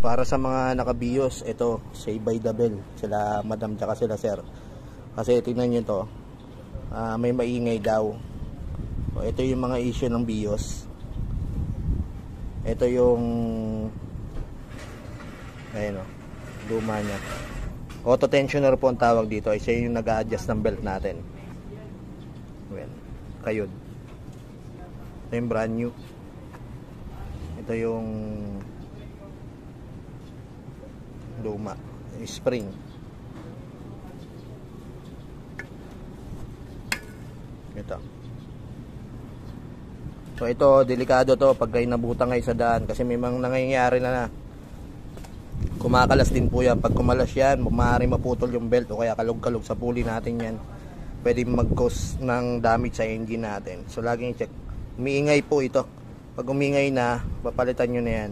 Para sa mga naka-BIOS, ito, Save by the Bell. Sila madam tsaka sila sir. Kasi tingnan nyo to, may maingay daw. So, ito yung mga issue ng BIOS. Ito yung ayun o, luma nya. Auto tensioner po ang tawag dito. Ay siya yung nag-a-adjust ng belt natin. Well, kayod. Ito yung brand new. Ito yung luma, spring. Ito. So ito, delikado to pag kayo nabutang kayo sa daan kasi may mga nangyayari na kumakalas din po yan. Pag kumalas yan, maaaring maputol yung belt o kaya kalog-kalog sa pulley natin yan. Pwede mag-cause ng damage sa engine natin. So laging check. Umiingay po ito. Pag umingay na, papalitan nyo na yan.